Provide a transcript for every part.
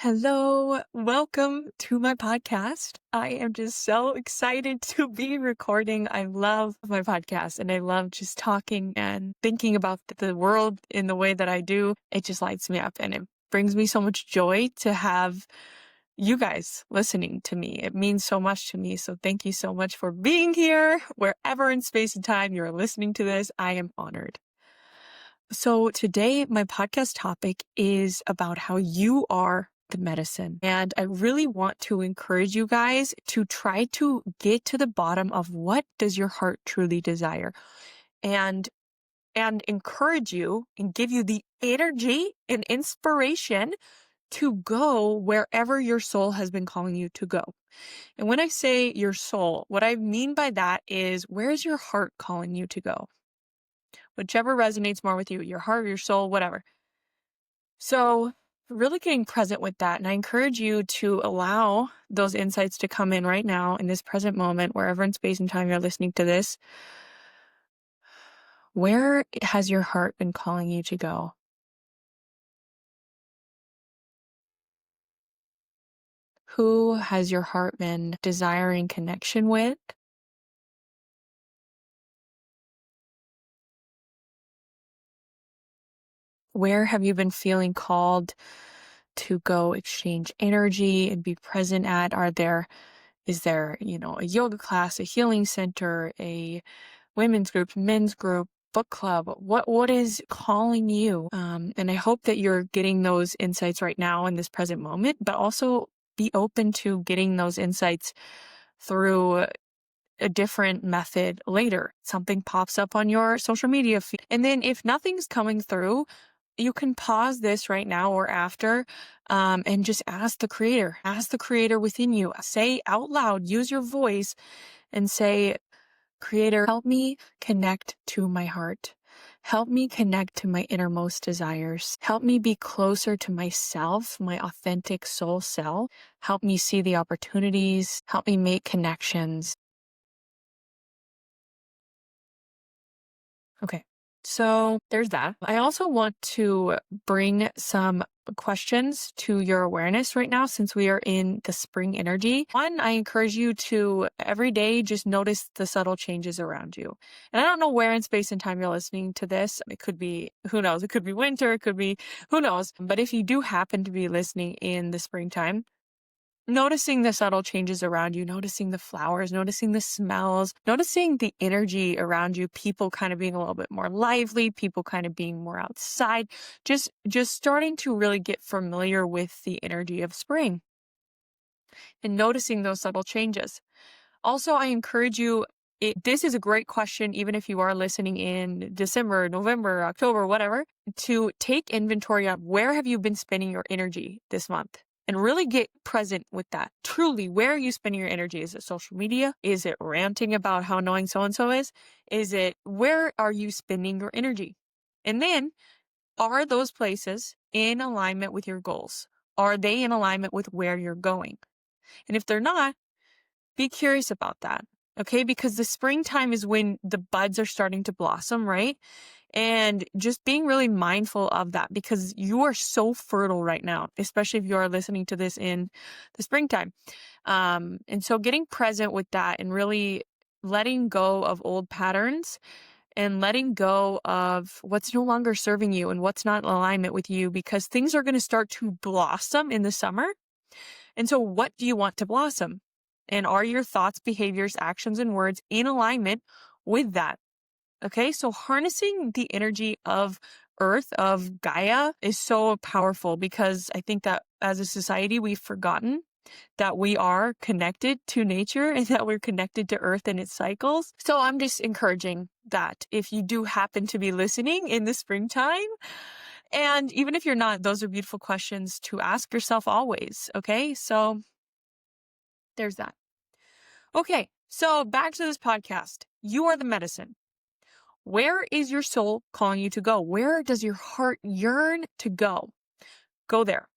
Hello, welcome to my podcast. I am just so excited to be recording. I love my podcast and I love just talking and thinking about the world in the way that I do. It just lights me up and it brings me so much joy to have you guys listening to me. It means so much to me. So thank you so much for being here. Wherever in space and time you're listening to this, I am honored. So today, my podcast topic is about how you are the medicine. And I really want to encourage you guys to try to get to the bottom of what does your heart truly desire and encourage you and give you the energy and inspiration to go wherever your soul has been calling you to go. And when I say your soul, what I mean by that is where's your heart calling you to go? Whichever resonates more with you, your heart, your soul, whatever. So really getting present with that. And I encourage you to allow those insights to come in right now in this present moment, wherever in space and time you're listening to this. Where has your heart been calling you to go? Who has your heart been desiring connection with? Where have you been feeling called to go exchange energy and be present at? Is there, a yoga class, a healing center, a women's group, men's group, book club? What is calling you? And I hope that you're getting those insights right now in this present moment, but also be open to getting those insights through a different method later. Something pops up on your social media feed. And then if nothing's coming through, you can pause this right now or after and just ask the creator within you. Say out loud, use your voice and say, Creator, help me connect to my heart. Help me connect to my innermost desires. Help me be closer to myself, my authentic soul self. Help me see the opportunities. Help me make connections. Okay. So there's that. I also want to bring some questions to your awareness right now since we are in the spring energy. One, I encourage you to every day just notice the subtle changes around you. And I don't know where in space and time you're listening to this. It could be, who knows? It could be winter. It could be, who knows? But if you do happen to be listening in the springtime, noticing the subtle changes around you, noticing the flowers, noticing the smells, noticing the energy around you, people kind of being a little bit more lively, people kind of being more outside, just starting to really get familiar with the energy of spring and noticing those subtle changes. Also, I encourage you, this is a great question, even if you are listening in December, November, October, whatever, to take inventory of where have you been spending your energy this month? And really get present with that. Truly, where are you spending your energy? Is it social media? Is it ranting about how annoying so-and-so is? Where are you spending your energy? And then, are those places in alignment with your goals? Are they in alignment with where you're going? And if they're not, be curious about that. Okay, because the springtime is when the buds are starting to blossom, right? And just being really mindful of that because you are so fertile right now, especially if you are listening to this in the springtime. And so getting present with that and really letting go of old patterns and letting go of what's no longer serving you and what's not in alignment with you because things are going to start to blossom in the summer. And so what do you want to blossom? And are your thoughts, behaviors, actions, and words in alignment with that? Okay, so harnessing the energy of Earth, of Gaia, is so powerful because I think that as a society, we've forgotten that we are connected to nature and that we're connected to Earth and its cycles. So I'm just encouraging that if you do happen to be listening in the springtime, and even if you're not, those are beautiful questions to ask yourself always. Okay, so there's that. Okay, so back to this podcast. You are the medicine. Where is your soul calling you to go? Where does your heart yearn to go? Go there.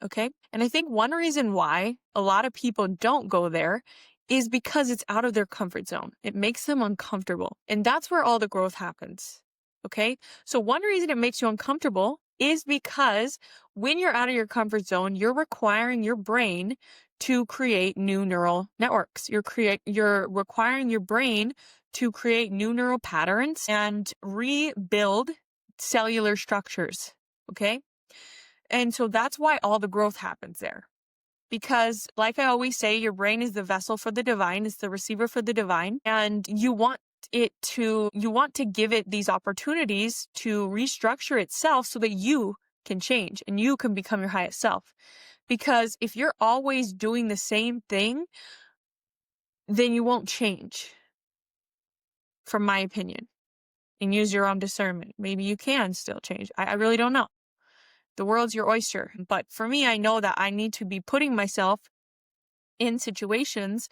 Okay. And I think one reason why a lot of people don't go there is because it's out of their comfort zone. It makes them uncomfortable. And that's where all the growth happens. Okay. So one reason it makes you uncomfortable is because when you're out of your comfort zone, you're requiring your brain to create new neural networks. You're requiring your brain to create new neural patterns and rebuild cellular structures. Okay? And so that's why all the growth happens there. Because like I always say, your brain is the vessel for the divine, it's the receiver for the divine, and you want to give it these opportunities to restructure itself so that you can change and you can become your highest self. Because if you're always doing the same thing, then you won't change, from my opinion. And use your own discernment. Maybe you can still change. I really don't know. The world's your oyster. But for me, I know that I need to be putting myself in situations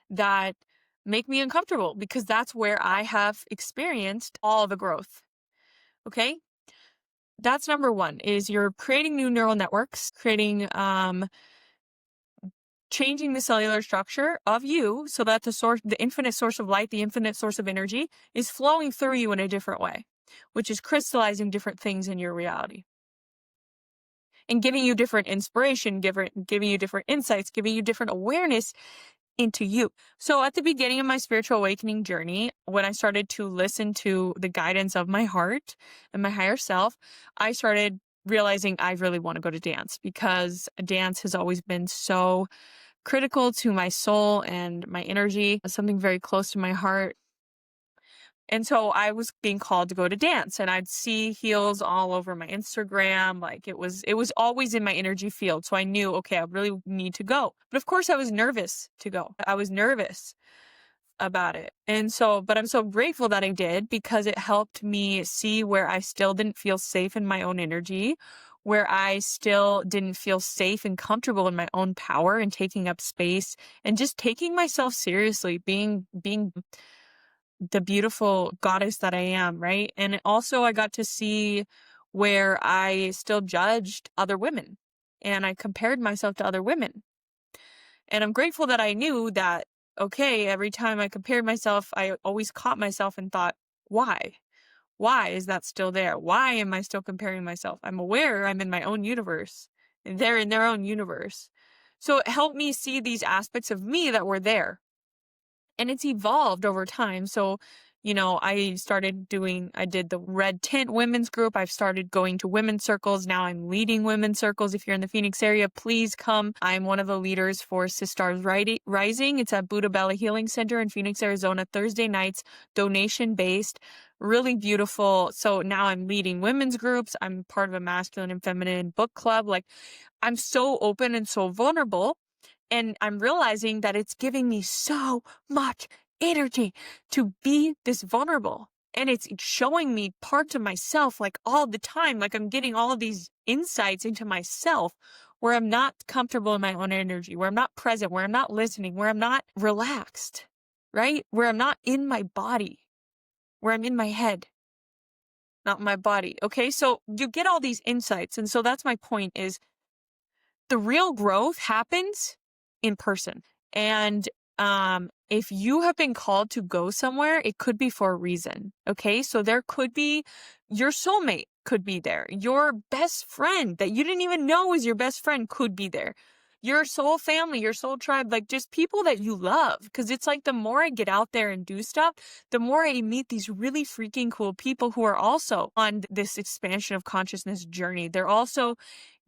that make me uncomfortable because that's where I have experienced all the growth. Okay? That's number one, is you're creating new neural networks, changing the cellular structure of you so that the infinite source of light, the infinite source of energy is flowing through you in a different way, which is crystallizing different things in your reality and giving you different inspiration, giving you different insights, giving you different awareness into you. So at the beginning of my spiritual awakening journey, when I started to listen to the guidance of my heart and my higher self, I started realizing I really want to go to dance because dance has always been so critical to my soul and my energy, something very close to my heart. And so I was being called to go to dance, and I'd see heels all over my Instagram. Like it was always in my energy field. So I knew, okay, I really need to go. But of course I was nervous to go. I was nervous about it. But I'm so grateful that I did because it helped me see where I still didn't feel safe in my own energy, where I still didn't feel safe and comfortable in my own power and taking up space and just taking myself seriously, being the beautiful goddess that I am, right? And also I got to see where I still judged other women and I compared myself to other women. And I'm grateful that I knew that, okay, every time I compared myself, I always caught myself and thought, why? Why is that still there? Why am I still comparing myself? I'm aware I'm in my own universe and they're in their own universe. So it helped me see these aspects of me that were there. And it's evolved over time. So, I did the red tint women's group. I've started going to women's circles. Now I'm leading women's circles. If you're in the Phoenix area, please come. I'm one of the leaders for Sistars Rising. It's at Buddha Bella Healing Center in Phoenix, Arizona, Thursday nights, donation based, really beautiful. So now I'm leading women's groups. I'm part of a masculine and feminine book club. Like I'm so open and so vulnerable. And I'm realizing that it's giving me so much energy to be this vulnerable. And it's showing me parts of myself like all the time. Like I'm getting all of these insights into myself where I'm not comfortable in my own energy, where I'm not present, where I'm not listening, where I'm not relaxed, right? Where I'm not in my body, where I'm in my head, not my body. Okay. So you get all these insights. And so that's my point is the real growth happens in person. And if you have been called to go somewhere, it could be for a reason. Okay. So there could be your soulmate could be there. Your best friend that you didn't even know was your best friend could be there. Your soul family, your soul tribe, like just people that you love. Cause it's like the more I get out there and do stuff, the more I meet these really freaking cool people who are also on this expansion of consciousness journey. They're also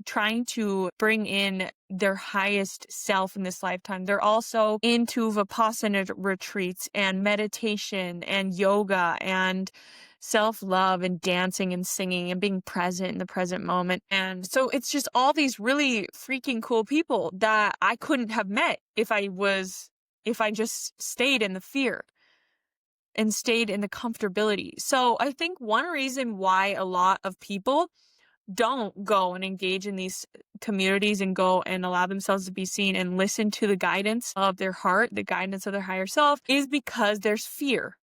trying to bring in their highest self in this lifetime. They're also into Vipassana retreats and meditation and yoga and self-love and dancing and singing and being present in the present moment. And so it's just all these really freaking cool people that I couldn't have met if I just stayed in the fear and stayed in the comfortability. So I think one reason why a lot of people don't go and engage in these communities and go and allow themselves to be seen and listen to the guidance of their heart, the guidance of their higher self, is because there's fear.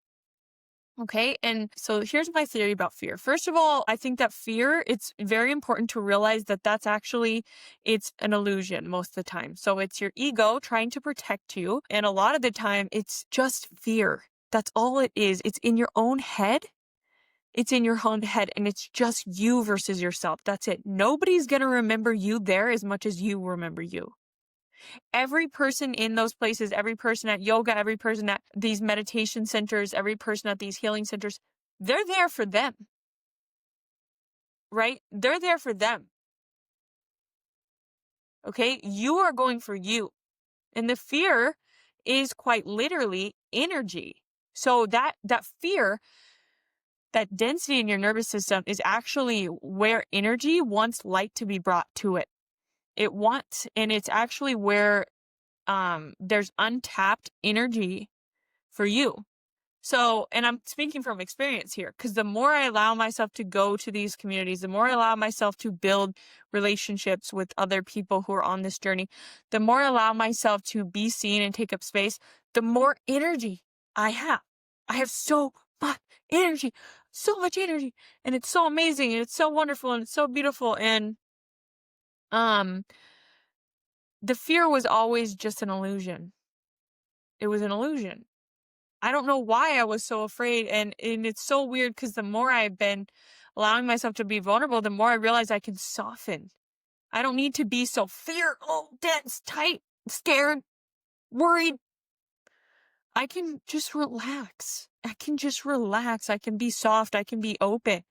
Okay. And so here's my theory about fear. First of all, I think that fear, it's very important to realize that it's an illusion most of the time. So it's your ego trying to protect you. And a lot of the time it's just fear. That's all it is. It's in your own head. It's in your own head, and it's just you versus yourself. That's it. Nobody's going to remember you there as much as you remember you. Every person in those places, every person at yoga, every person at these meditation centers, every person at these healing centers, they're there for them, right? They're there for them. Okay? You are going for you. And the fear is quite literally energy. So that fear, that density in your nervous system is actually where energy wants light to be brought to it. And it's actually where there's untapped energy for you. So, and I'm speaking from experience here, because the more I allow myself to go to these communities, the more I allow myself to build relationships with other people who are on this journey, the more I allow myself to be seen and take up space, the more energy I have. I have so much energy, and it's so amazing, and it's so wonderful, and it's so beautiful. And the fear was always just an illusion. It was an illusion. I don't know why I was so afraid. And it's so weird, because the more I've been allowing myself to be vulnerable, the more I realize I can soften. I don't need to be so dense, tight, scared, worried. I can just relax. I can be soft. I can be open.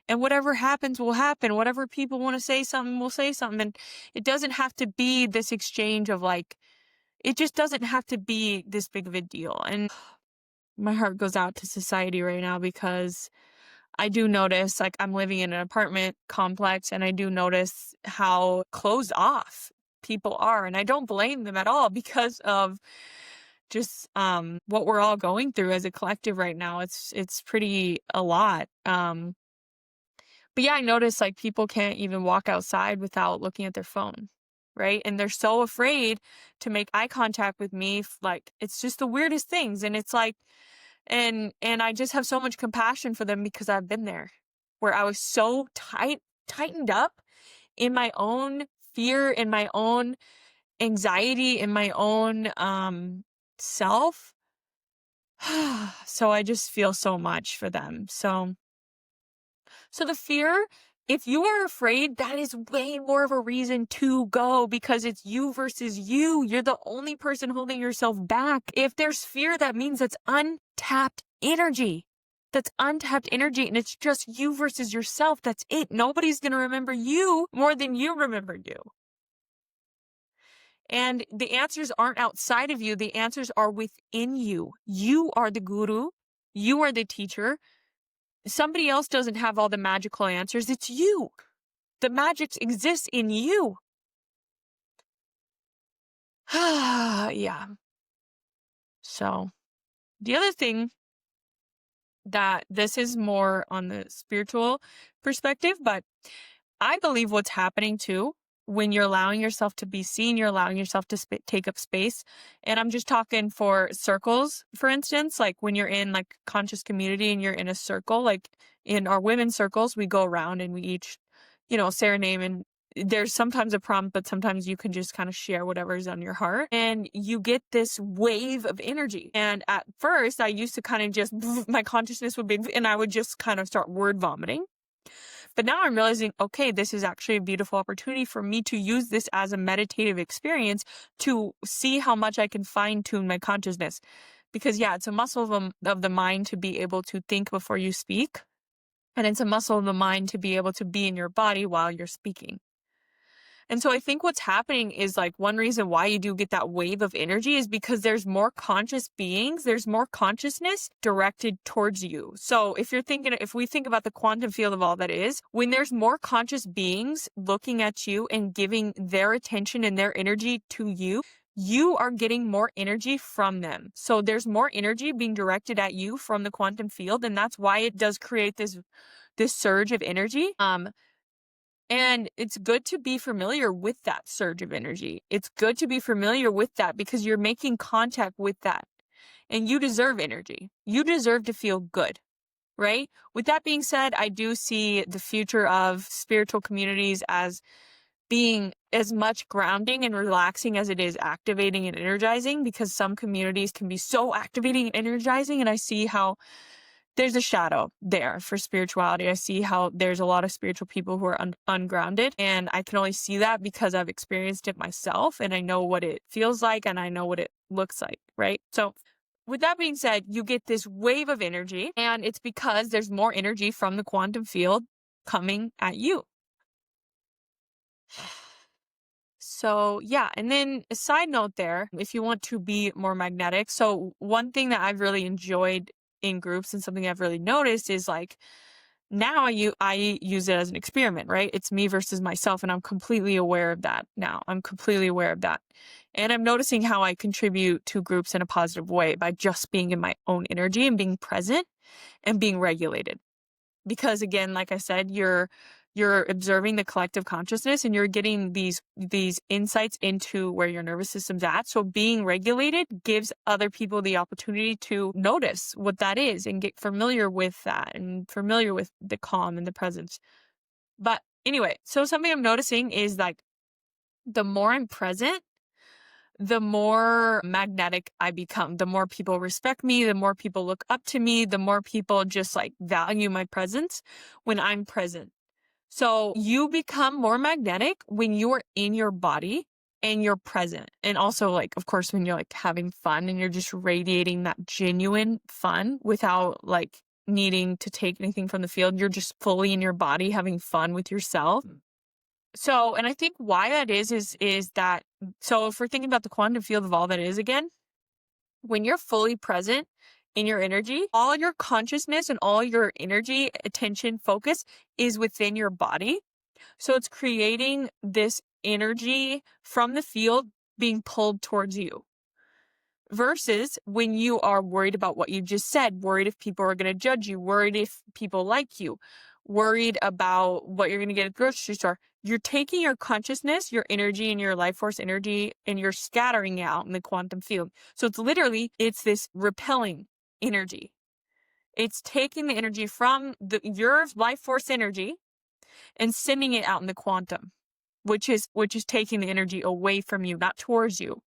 And whatever happens will happen. Whatever people want to say something will say something. And it doesn't have to be this exchange of it just doesn't have to be this big of a deal. And my heart goes out to society right now, because I do notice, I'm living in an apartment complex, and I do notice how closed off people are. And I don't blame them at all, because of just what we're all going through as a collective right now. It's pretty a lot. But yeah, I notice people can't even walk outside without looking at their phone, right? And they're so afraid to make eye contact with me. It's just the weirdest things. And it's and I just have so much compassion for them, because I've been there, where I was so tightened up in my own fear, in my own anxiety, in my own self. So I just feel so much for them. So the fear, if you are afraid, that is way more of a reason to go, because it's you versus you. You're the only person holding yourself back. If there's fear, that means that's untapped energy. And it's just you versus yourself. That's it. Nobody's going to remember you more than you remember you. And the answers aren't outside of you. The answers are within you. You are the guru. You are the teacher. Somebody else doesn't have all the magical answers. It's you. The magic exists in you. Yeah. So the other thing, that this is more on the spiritual perspective, but I believe what's happening too, when you're allowing yourself to be seen, you're allowing yourself to take up space. And I'm just talking for circles, for instance, when you're in conscious community and you're in a circle, in our women's circles, we go around and we each, say our name, and there's sometimes a prompt, but sometimes you can just kind of share whatever's on your heart, and you get this wave of energy. And at first I used to kind of just, my consciousness would be, and I would just kind of start word vomiting. But now I'm realizing, okay, this is actually a beautiful opportunity for me to use this as a meditative experience to see how much I can fine tune my consciousness. Because it's a muscle of the mind to be able to think before you speak. And it's a muscle of the mind to be able to be in your body while you're speaking. And so I think what's happening is one reason why you do get that wave of energy is because there's more conscious beings, there's more consciousness directed towards you. So if we think about the quantum field of all that is, when there's more conscious beings looking at you and giving their attention and their energy to you, you are getting more energy from them. So there's more energy being directed at you from the quantum field. And that's why it does create this surge of energy. And it's good to be familiar with that surge of energy. It's good to be familiar with that, because you're making contact with that. And you deserve energy. You deserve to feel good, right? With that being said, I do see the future of spiritual communities as being as much grounding and relaxing as it is activating and energizing, because some communities can be so activating and energizing. And I see how there's a shadow there for spirituality. I see how there's a lot of spiritual people who are ungrounded, and I can only see that because I've experienced it myself, and I know what it feels like, and I know what it looks like, right? So with that being said, you get this wave of energy, and it's because there's more energy from the quantum field coming at you. So yeah, and then a side note there, if you want to be more magnetic. So one thing that I've really enjoyed in groups and something I've really noticed is like now I use it as an experiment, right? It's me versus myself, and I'm completely aware of that now. I'm completely aware of that. And I'm noticing how I contribute to groups in a positive way by just being in my own energy and being present and being regulated. Because again, like I said, you're observing the collective consciousness, and you're getting these insights into where your nervous system's at. So being regulated gives other people the opportunity to notice what that is and get familiar with that and familiar with the calm and the presence. But anyway, so something I'm noticing is like the more I'm present, the more magnetic I become, the more people respect me, the more people look up to me, the more people just like value my presence when I'm present. So you become more magnetic when you are in your body and you're present. And also like, of course, when you're like having fun and you're just radiating that genuine fun without like needing to take anything from the field, you're just fully in your body having fun with yourself. So, and I think why that is that, so if we're thinking about the quantum field of all that is again, when you're fully present in your energy, all your consciousness and all your energy, attention, focus is within your body. So it's creating this energy from the field being pulled towards you. Versus when you are worried about what you just said, worried if people are going to judge you, worried if people like you, worried about what you're going to get at the grocery store. You're taking your consciousness, your energy, and your life force energy, and you're scattering it out in the quantum field. So it's this repelling energy. It's taking the energy from your life force energy and sending it out in the quantum, which is taking the energy away from you, not towards you.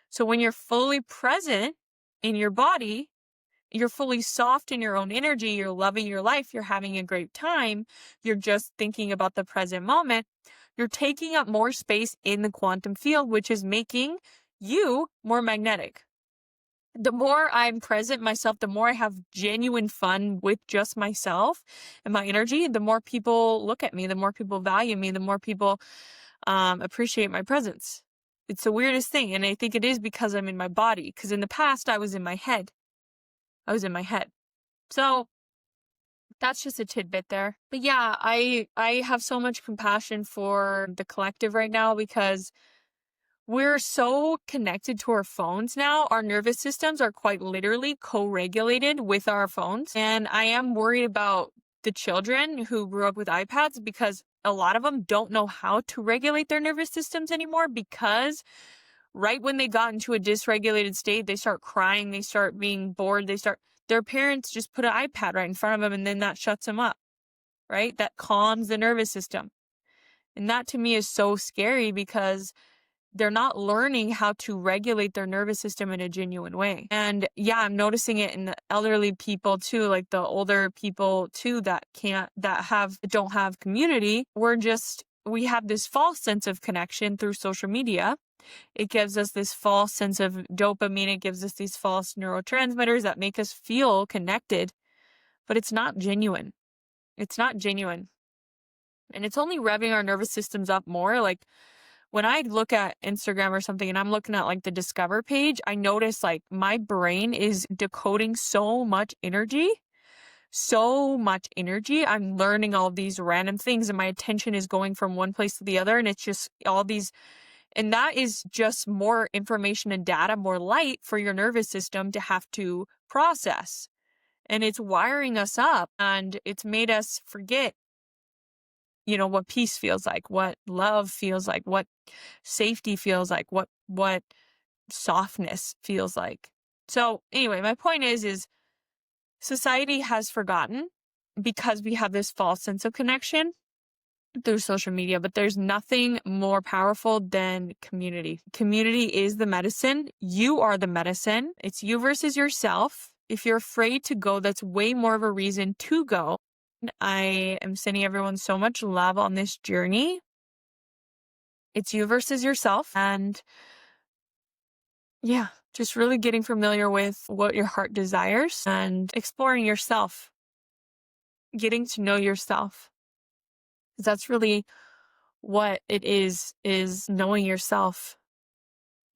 So when you're fully present in your body, you're fully soft in your own energy, you're loving your life, you're having a great time, you're just thinking about the present moment, you're taking up more space in the quantum field, which is making you more magnetic. The more I'm present myself, the more I have genuine fun with just myself and my energy, the more people look at me, the more people value me, the more people appreciate my presence. It's the weirdest thing. And I think it is because I'm in my body. Because in the past, I was in my head. So that's just a tidbit there. But yeah, I have so much compassion for the collective right now because we're so connected to our phones now. Our nervous systems are quite literally co-regulated with our phones. And I am worried about the children who grew up with iPads because a lot of them don't know how to regulate their nervous systems anymore because right when they got into a dysregulated state, they start crying, they start being bored, their parents just put an iPad right in front of them and then that shuts them up, right? That calms the nervous system. And that to me is so scary because they're not learning how to regulate their nervous system in a genuine way. And yeah, I'm noticing it in the elderly people too, like the older people too that don't have community. We have this false sense of connection through social media. It gives us this false sense of dopamine. It gives us these false neurotransmitters that make us feel connected, but it's not genuine. It's not genuine. And it's only revving our nervous systems up more. Like when I look at Instagram or something and I'm looking at like the Discover page, I notice like my brain is decoding so much energy. I'm learning all these random things and my attention is going from one place to the other. And it's just all these, and that is just more information and data, more light for your nervous system to have to process. And it's wiring us up and it's made us forget, what peace feels like, what love feels like, what safety feels like, what softness feels like. So anyway, my point is society has forgotten because we have this false sense of connection through social media, but there's nothing more powerful than community. Community is the medicine. You are the medicine. It's you versus yourself. If you're afraid to go, that's way more of a reason to go. I am sending everyone so much love on this journey. It's you versus yourself. And yeah, just really getting familiar with what your heart desires and exploring yourself, getting to know yourself. That's really what it is knowing yourself,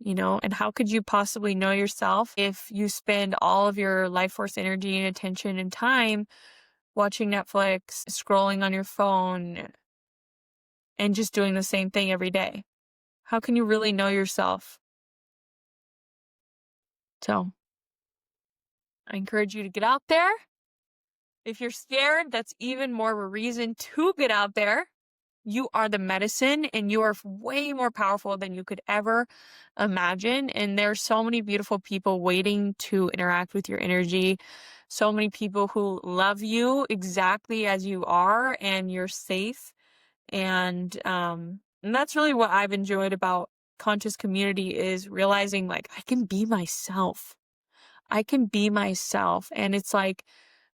and how could you possibly know yourself if you spend all of your life force energy and attention and time watching Netflix, scrolling on your phone, and just doing the same thing every day? How can you really know yourself? So I encourage you to get out there. If you're scared, that's even more of a reason to get out there. You are the medicine, and you are way more powerful than you could ever imagine. And there's so many beautiful people waiting to interact with your energy. So many people who love you exactly as you are, and you're safe. And that's really what I've enjoyed about conscious community, is realizing like I can be myself. I can be myself. And it's like,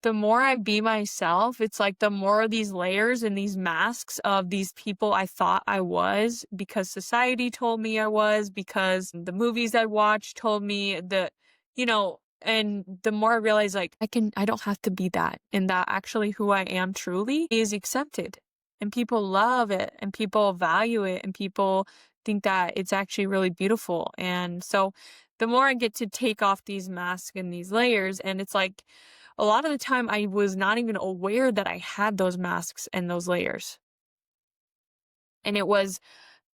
the more I be myself, it's like the more of these layers and these masks of these people I thought I was because society told me I was, because the movies I watched told me that, and the more I realize like I don't have to be that, and that actually who I am truly is accepted, and people love it, and people value it, and people think that it's actually really beautiful. And so the more I get to take off these masks and these layers, and it's like, a lot of the time I was not even aware that I had those masks and those layers. And it was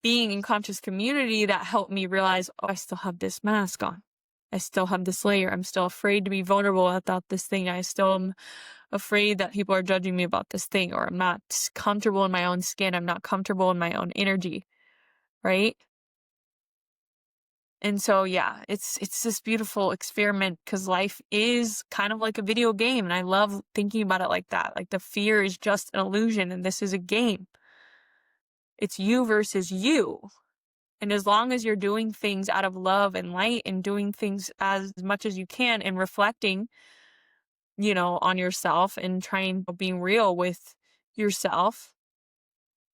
being in conscious community that helped me realize, oh, I still have this mask on. I still have this layer. I'm still afraid to be vulnerable about this thing. I still am afraid that people are judging me about this thing, or I'm not comfortable in my own skin. I'm not comfortable in my own energy, right? And so, yeah, it's this beautiful experiment, because life is kind of like a video game. And I love thinking about it like that. Like the fear is just an illusion, and this is a game. It's you versus you. And as long as you're doing things out of love and light, and doing things as much as you can, and reflecting, on yourself, and being real with yourself,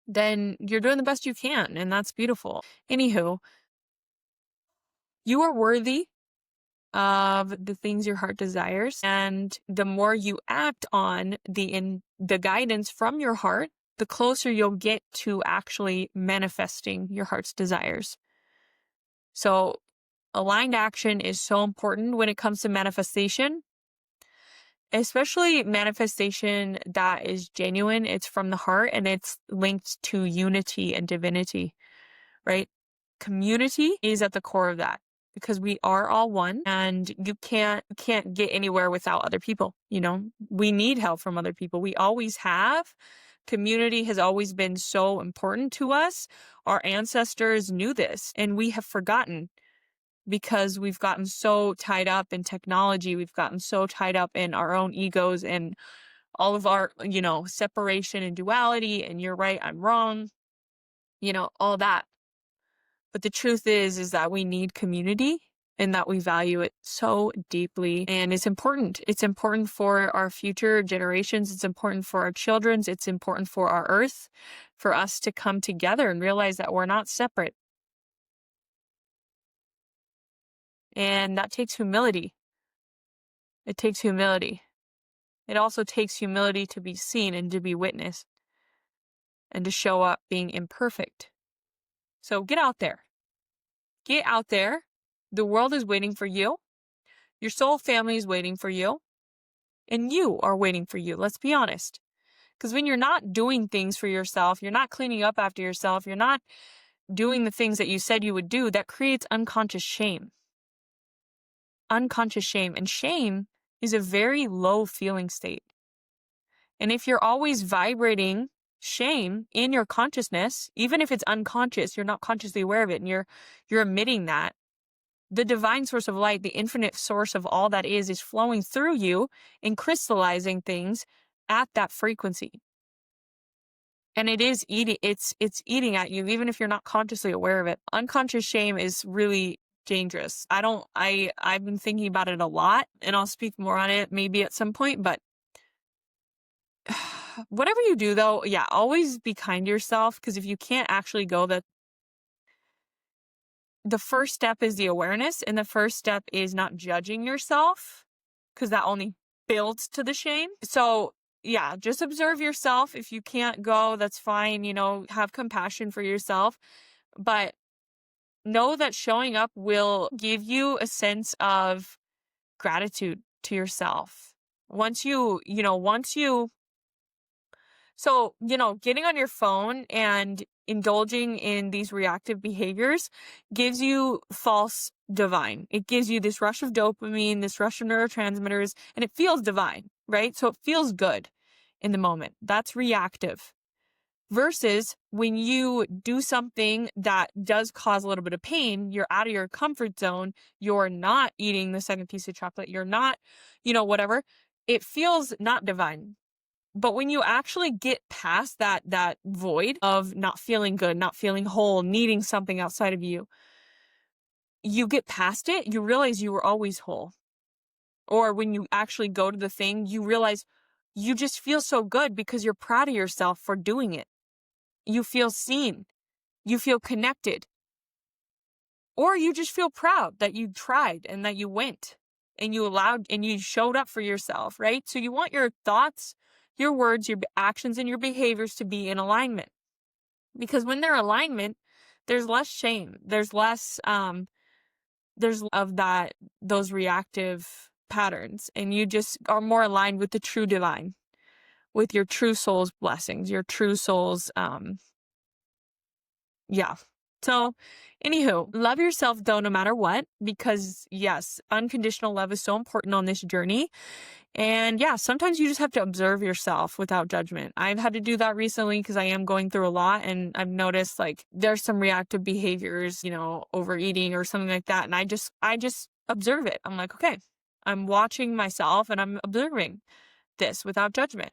then you're doing the best you can. And that's beautiful. Anywho, you are worthy of the things your heart desires. And the more you act on the guidance from your heart, the closer you'll get to actually manifesting your heart's desires. So aligned action is so important when it comes to manifestation, especially manifestation that is genuine. It's from the heart, and it's linked to unity and divinity, right? Community is at the core of that, because we are all one, and you can't get anywhere without other people. We need help from other people. We always have. Community has always been so important to us. Our ancestors knew this, and we have forgotten, because we've gotten so tied up in technology. We've gotten so tied up in our own egos and all of our, separation and duality, and you're right, I'm wrong, all that. But the truth is that we need community, and that we value it so deeply. And it's important. It's important for our future generations. It's important for our children's. It's important for our earth, for us to come together and realize that we're not separate. And that takes humility. It takes humility. It also takes humility to be seen and to be witnessed, and to show up being imperfect. So get out there. Get out there. The world is waiting for you. Your soul family is waiting for you. And you are waiting for you. Let's be honest. Because when you're not doing things for yourself, you're not cleaning up after yourself, you're not doing the things that you said you would do, that creates unconscious shame. Unconscious shame. And shame is a very low feeling state. And if you're always vibrating shame in your consciousness, even if it's unconscious, you're not consciously aware of it, and you're emitting that, the divine source of light, the infinite source of all that is flowing through you and crystallizing things at that frequency. And it is eating, it's eating at you, even if you're not consciously aware of it. Unconscious shame is really dangerous. I've been thinking about it a lot, and I'll speak more on it maybe at some point, but whatever you do though, yeah, always be kind to yourself, because if you can't actually go, that the first step is the awareness, and the first step is not judging yourself, because that only builds to the shame. So yeah, just observe yourself. If you can't go, that's fine, have compassion for yourself, but know that showing up will give you a sense of gratitude to yourself. Once you, getting on your phone and indulging in these reactive behaviors gives you false divine. It gives you this rush of dopamine, this rush of neurotransmitters, and it feels divine, right? So it feels good in the moment. That's reactive. Versus when you do something that does cause a little bit of pain, you're out of your comfort zone, you're not eating the second piece of chocolate, you're not, whatever. It feels not divine. But when you actually get past that void of not feeling good, not feeling whole, needing something outside of you, you get past it, you realize you were always whole. Or when you actually go to the thing, you realize you just feel so good because you're proud of yourself for doing it. You feel seen. You feel connected. Or you just feel proud that you tried and that you went and you allowed and you showed up for yourself, right? So you want your thoughts, your words, your actions, and your behaviors to be in alignment. Because when they're in alignment, there's less shame. There's less of those reactive patterns, and you just are more aligned with the true divine, with your true soul's blessings, your true soul's yeah. So, anywho, love yourself though, no matter what, because yes, unconditional love is so important on this journey. And yeah, sometimes you just have to observe yourself without judgment. I've had to do that recently because I am going through a lot, and I've noticed like there's some reactive behaviors, overeating or something like that. And I just observe it. I'm like, okay, I'm watching myself and I'm observing this without judgment,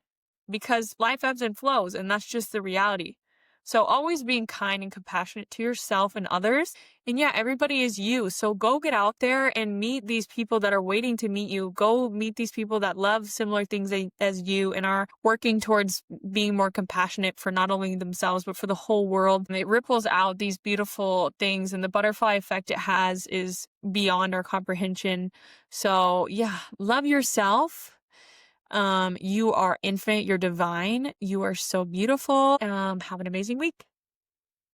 because life ebbs and flows, and that's just the reality. So always being kind and compassionate to yourself and others. And yeah, everybody is you. So go get out there and meet these people that are waiting to meet you. Go meet these people that love similar things as you and are working towards being more compassionate for not only themselves, but for the whole world. And it ripples out these beautiful things, and the butterfly effect it has is beyond our comprehension. So yeah, love yourself. You are infinite, you're divine, you are so beautiful. Have an amazing week.